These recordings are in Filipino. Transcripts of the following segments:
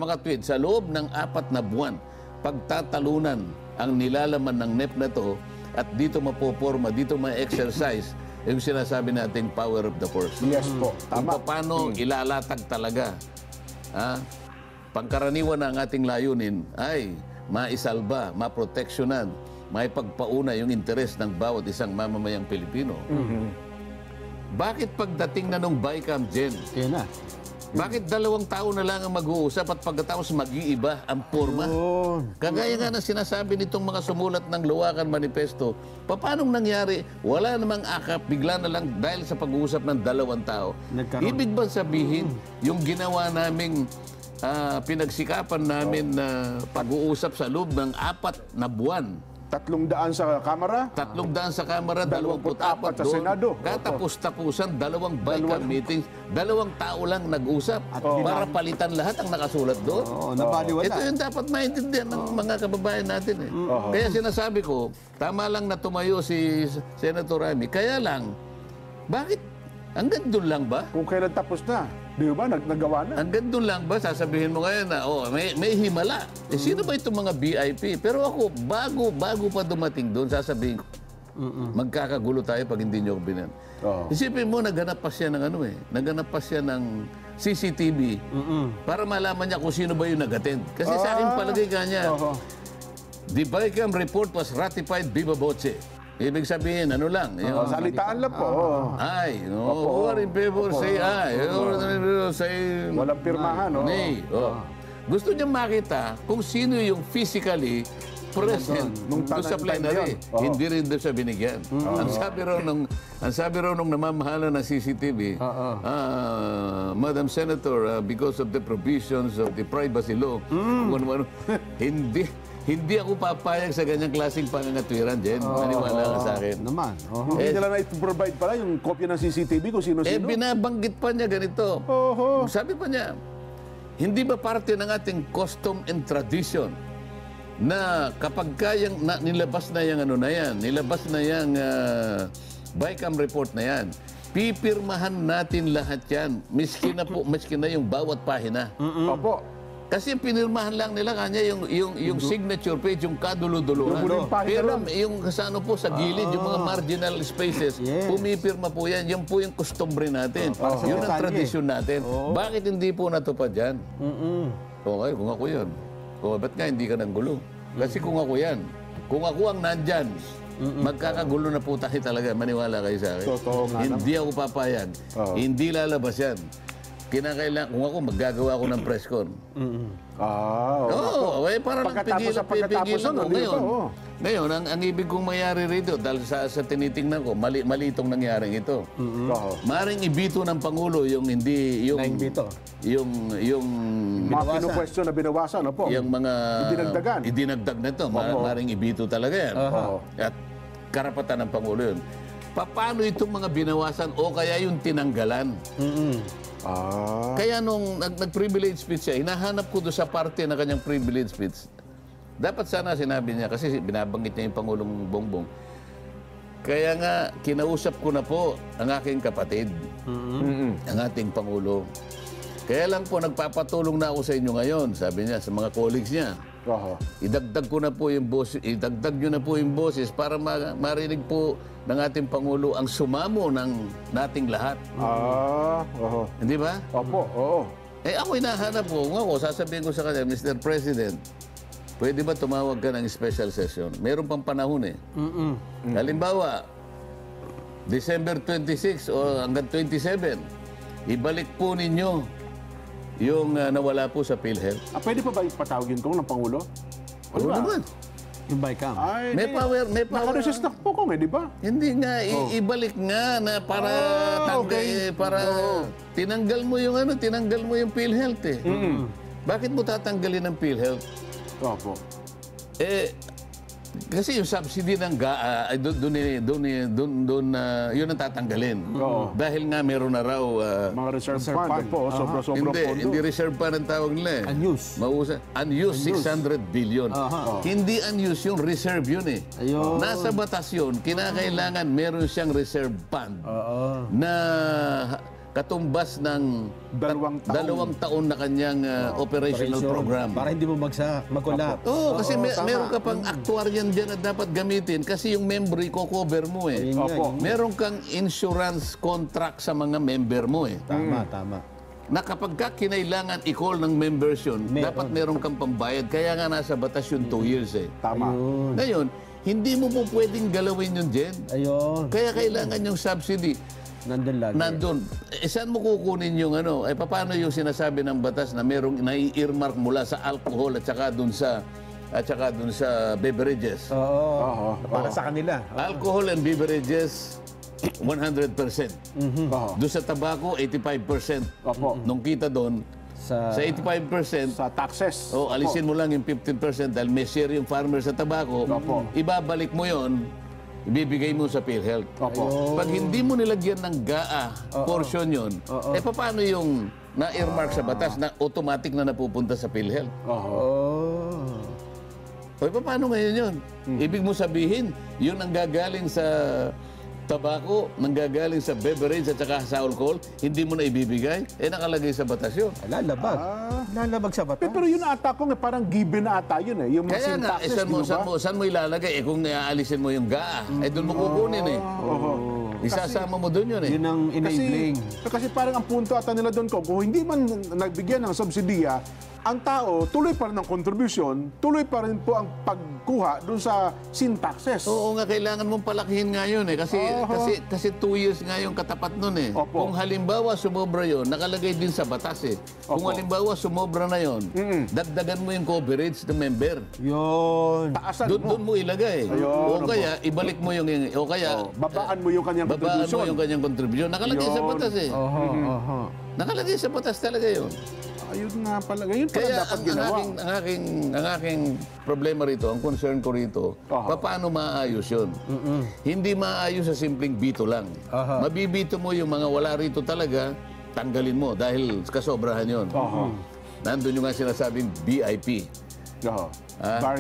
makatwid, sa loob ng 4 na buwan, pagtatalunan ang nilalaman ng NEP na to at dito mapoporma, dito ma-exercise yung sinasabi nating power of the purse. Yes po, Kung tama. paano ilalatag talaga. Pangkaraniwan na ang ating layunin ay maisalba, maproteksyonan, maipagpauna yung interes ng bawat isang mamamayang Pilipino. Bakit pagdating na nung BICAM, Jen, Yan na. bakit 2 taon na lang ang mag-uusap at pagkatapos mag-iiba ang porma? Kagaya nga na sinasabi nitong mga sumulat ng Luwakan Manifesto, paano nangyari? Wala namang akap, bigla na lang dahil sa pag-uusap ng 2 tao. Nagkaroon. Ibig ba sabihin, yung ginawa naming pinagsikapan namin na pag-uusap sa loob ng 4 na buwan, 300 sa Kamara. 300 sa Kamara, 24 sa doon. Senado. Katapos-tapusan, 2 BICAM meetings, 2 tao lang nag-usap para palitan lahat ang nakasulat doon. Oo, nabaliwala. Ito yung dapat maintindihan ng mga kababayan natin. Kaya sinasabi ko, tama lang na tumayo si Senator Ramy. Kaya lang, bakit? Hanggang doon lang ba? Kung kailan tapos na. Di ba? Nagawa na. Hanggang doon lang ba? Sasabihin mo ngayon na, may himala. Sino ba itong mga BIP? Pero ako, bago pa dumating doon, sasabihin ko, magkakagulo tayo pag hindi nyo binan. Isipin mo, naghanap pa siya ng naghanap pa siya ng CCTV para malaman niya kung sino ba yung nag-attend. Kasi sa akin palagay ka niya, the BICAM report was ratified viva voce. Ibig sabihin, ano lang? Salitaan lang po. Ay, who are in favor, say aye. Say Walang pirmahan, nay. Gusto niya makita kung sino yung physically present doon sa plenary. Hindi rin doon siya binigyan. Ang sabi raw nung namamahala ng CCTV, Madam Senator, because of the provisions of the privacy law, hindi ako papayag sa ganyang klaseng pangangatwiran, Jen. Maniwala ka sa akin. Naman. Hindi nila na i-provide pala yung kopya ng CCTV kung sino-sino. Binabanggit pa niya ganito. Sabi pa niya, hindi ba parte ng ating custom and tradition na kapag kayang nilabas na yung nilabas na yung BICAM report na yan, pipirmahan natin lahat yan, miski na yung bawat pahina. Opo. Kasi pinirmahan lang nila kanya yung signature page, yung kaduluduluhan. Pero yung kasano po sa gilid, yung mga marginal spaces, pumipirma po yan. Yan po yung customary natin. Yun ang tradisyon natin. Bakit hindi po natupad yan? Okay, kung ako yun. Ba't nga hindi ka nang gulo? Kasi kung ako yan, kung ako ang nandyan, magkakagulo na po tayo talaga. Maniwala kayo sa akin. Hindi ako papayag. Hindi lalabas yan. Kinakailangan, kung ako, maggagawa ko ng press con. Para lang pigilan ko ngayon. Ngayon, ang ibig kong mayari rito, dahil sa tinitingnan ko, mali itong nangyaring ito. Maring ibito ng Pangulo yung hindi, yung mga pinu-question na binawasan, opo. Yung mga idinagdag na ito, maring ibito talaga yan. At karapatan ng Pangulo yun. Paano itong mga binawasan o kaya yung tinanggalan? Kaya nung nag-privilege speech siya, hinahanap ko doon sa parte na kanyang privilege speech. Dapat sana sinabi niya, kasi binabanggit niya yung Pangulong Bongbong. Kaya nga, kinausap ko na po ang aking kapatid, ang ating Pangulo. Kaya lang po, nagpapatulong na ako sa inyo ngayon, sabi niya, sa mga colleagues niya. Idagdag ko na po yung boses, idagdag nyo na po yung boses para marinig po ng ating Pangulo ang sumamo ng nating lahat. Hindi ba? Opo, oo. Ako hinahanap ko, kung ako, sasabihin ko sa kanya, Mr. President, pwede ba tumawag ka ng special session? Meron pang panahon Halimbawa, December 26 o hanggang 27, ibalik po ninyo yung nawala po sa PhilHealth. Pwede pa ba ipatawagin ko ng Pangulo? Oo naman. Yung BICAM. May power. Nakareses na po kung di ba? Hindi nga, ibalik nga na para tinanggal mo yung PhilHealth Bakit mo tatanggalin ang PhilHealth? Opo. Kasi yung subsidy ng GAA, doon yun ang tatanggalin. Dahil nga meron na raw... mga reserve fund po, sobra-sobra pondo. Hindi reserve fund ang tawag nila Unused. Unused 600 billion. Hindi unused yung reserve yun Nasa batas yun, kinakailangan meron siyang reserve fund na katumbas ng 2 taon. 2 taon na kanyang operational program. Para hindi bumagsak, magkulap. Oo, kasi tama. meron ka pang actuarian dyan na dapat gamitin kasi yung member i-cover mo eh. Yun nga, Opo. Meron kang insurance contract sa mga member mo eh. Tama. Na kapag ka kinailangan i-call ng members yun, dapat meron kang pambayad. Kaya nga nasa batas yun 2 years eh. Tama. Ngayon, hindi mo po pwedeng galawin yun, Jen. Ayun. Kaya kailangan yung subsidy. Nandun lagi. Nandun. Saan mo kukunin yung ano? Paano yung sinasabi ng batas na merong nai-earmark mula sa alcohol at saka dun sa beverages? Oo. Para sa kanila. Alcohol and beverages 100%. Oo. Doon sa tobacco 85%. Opo. Nung kita doon Sa sa 85%, Sa taxes. alisin mo lang yung 15% dahil may share yung farmer sa tobacco. Opo. Ibabalik mo yon, ibibigay mo sa PhilHealth. Opo. Pag hindi mo nilagyan ng GAA portion yon, paano yung na-earmark sa batas na automatic na napupunta sa PhilHealth? Oh. Paano ngayon yun? Ibig mo sabihin, yun ang gagaling sa tabako, nanggagaling sa beverage at saka sa alcohol, hindi mo na ibibigay, nakalagay sa batas yun. Lalabag. Lalabag sa batas. Pero yun ata ko, parang given na ata yun eh. Yung mga Kaya nga, syntaxes, di ba? saan mo ilalagay? Kung aalisin mo yung GAA, doon mo kukunin eh. Isasama mo doon yun eh. Yun ang enabling. Kasi parang ang punto ata nila doon ko, kung hindi man nagbigyan ng subsidiya, ang tao tuloy pa rin ang contribution, tuloy pa rin po ang pagkuha doon sa syntaxes. Oo nga, kailangan mong palakihin nga yun eh. Kasi 2 years nga yung katapat nun eh. Opo. Kung halimbawa sumobra yun, nakalagay din sa batas eh. Kung Opo. halimbawa sumobra na yun, dagdagan mo yung coverage ng member. Yun. Taasan mo. Doon mo ilagay. Ayun, O kaya, ibalik mo yung... O kaya, Babaan mo yung kanyang babaan contribution. mo yung kanyang contribution. Nakalagay sa Yun. batas eh. Oho. Nakalagay sa batas talaga yun. Ayun nga pala. Ngayon pala Kaya dapat ang ginawa. aking problema rito, ang concern ko rito, paano maayos yun? Hindi maayos sa simpleng bito lang. Mabibito mo yung mga wala rito talaga, tanggalin mo dahil kasobrahan yun. Nandun yung nga sinasabing BIP. Oo.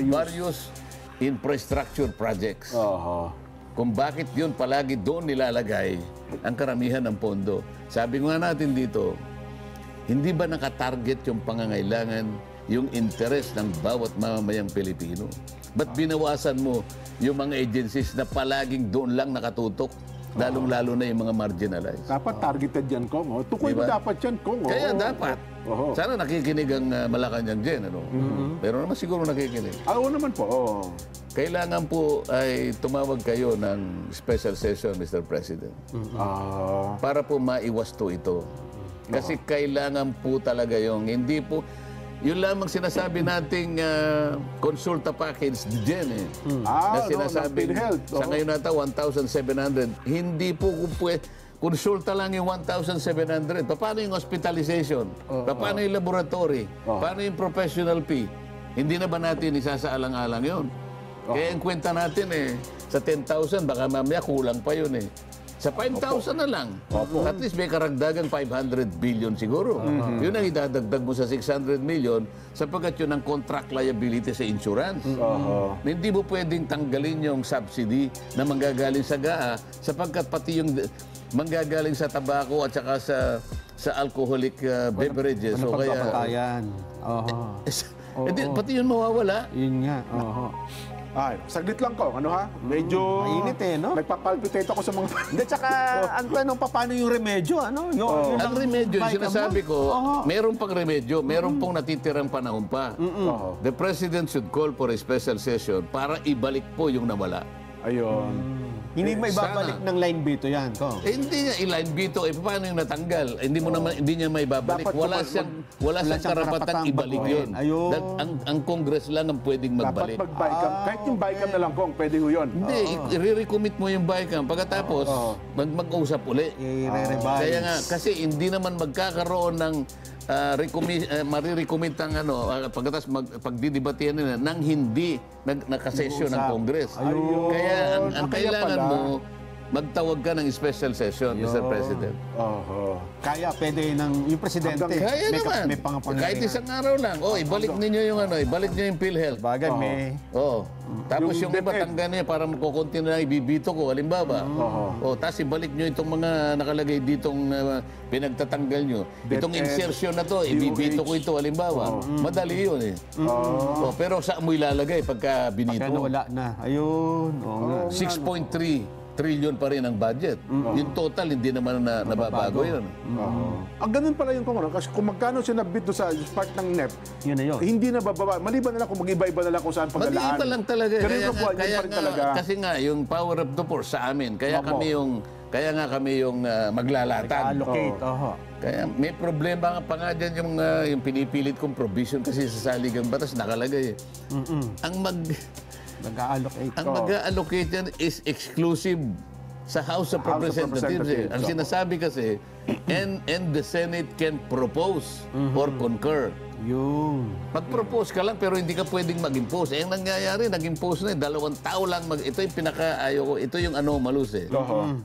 Various infrastructure projects. Kung bakit yun palagi doon nilalagay ang karamihan ng pondo. Sabi nga natin dito, hindi ba nakatarget yung pangangailangan, yung interes ng bawat mamamayang Pilipino? Ba't binawasan mo yung mga agencies na palaging doon lang nakatutok? Lalong-lalo na yung mga marginalized. Dapat targeted yan, Kong. Tukoy mo Diba? dapat yan, Kong. Kaya dapat. Oo. Sana nakikinig ang Malacanang dyan. Ano? Pero naman siguro nakikinig. Oo naman po. Oo. Kailangan po ay tumawag kayo ng special session, Mr. President. Para po maiwas to ito. Kasi kailangan po talaga yung hindi po, yun lamang sinasabi nating konsulta package dyan eh. Na sinasabi, ng PhilHealth. sa ngayon nata 1,700. Hindi po konsulta lang yung 1,700. Paano yung hospitalization? Paano yung laboratory? Paano yung professional fee? Hindi na ba natin isasaalang-alang yun? Kaya ang kwenta natin eh, sa 10,000, baka mamaya kulang pa yun eh. Sa 5,000 na lang. At least may karagdagang 500 billion siguro. Yun ang idadagdag mo sa 600 million sapagkat yun ang contract liability sa insurance. Hindi mo pwedeng tanggalin yung subsidy na manggagaling sa GAA sapagkat pati yung manggagaling sa tabako at saka sa alcoholic beverages. Ano O kaya, pagpapatayan? pati yun mawawala. Yun nga. Ay, saglit lang, Kong. Ano ha? Medyo... Mainit eh, no? Nagpapalpitate ako sa mga... Hindi, tsaka ang tanong pa, paano yung remedyo? Ano? Yun Ang remedyo, yung sinasabi ko, meron pang remedyo, meron pong natitirang panahon pa. The President should call for a special session para ibalik po yung nawala. Ayun. Hindi may babalik ng line veto yan, Kong. Hindi niya i-line veto, paano yung natanggal? Hindi niya may babalik. Dapat Wala siyang karapatang ibalik yun. Ayun. Ang Congress lang ang pwedeng magbalik. Dapat mag-BICAM. Kahit yung BICAM na lang, Kong, pwede ho yun. Hindi, i-recommit mo yung BICAM. Pagkatapos, mag-usap uli. I-revise. Kaya nga, kasi hindi naman magkakaroon ng marirecommit ang pagkatapos pagdidibatihan nila nang hindi nakasesyon ng Congress. Kaya ang kailangan mo, magtawag ka ng special session, Mr. President. Oho. Kaya pwede yung presidente. Kaya may naman. May pangapangyarihan. Kahit isang araw lang. Ibalik ninyo yung ibalik niyo yung PhilHealth. Bagay, may... Tapos yung iba DepEd. tanggan niya para magkukunti na ibibito ko, halimbawa. Tapos ibalik niyo itong mga nakalagay ditong pinagtatanggal niyo. Itong DepEd, insertion na to, ibibito ko ito, halimbawa. Madali yun eh. Pero saan mo ilalagay pagka binito? Kaya nawala na. Ayun. Oo nga. 6.3 trillion pa rin ang budget. Yung total, hindi naman nababago yun. Ang ganun pala yung kung kasi kung magkano siya nabit doon sa part ng NEP, Yun na yun. hindi na bababa. Maliban na lang kung mag-iba-iba na lang kung saan paglalaan. Mag-iiba lang talaga. Pero yung kabuuan, yun pa rin talaga. Kasi nga, yung power of the force sa amin, kaya kami yung maglalatag. Allocate. Kaya may problema pa nga dyan yung pinipilit kong provision kasi sa saligang batas nakalagay. Nag-allocate. Ang mag-allocate yan is exclusive sa House of Representatives. Ang sinasabi kasi, and the Senate can propose or concur. Yun. Mag-propose ka lang pero hindi ka pwedeng mag-impose. Ang nangyayari, nag-impose na 2 tao lang. Ito yung pinaka-ayaw ko. Ito yung anomalous eh.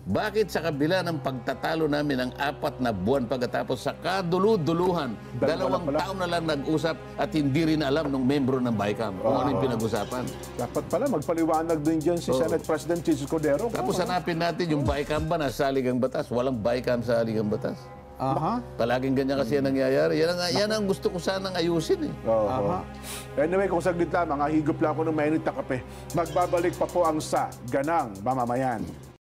Bakit sa kabila ng pagtatalo namin ng 4 na buwan pagkatapos sa kadulu-duluhan, 2 tao na lang nag-usap at hindi rin alam ng membro ng BICAM kung ano yung pinag-usapan. Dapat pala magpaliwanag din dyan si Senate President Jesus Cordero. Tapos hanapin natin yung BICAM ba na sa saligang batas. Walang BICAM sa saligang batas. Palaging ganyan kasi yan nangyayari. Yan ang gusto ko sanang ayusin eh. Anyway, kung saglit lamang, higop lang ako ng mainit na kape. Magbabalik pa po ang Sa Ganang Mamamayan.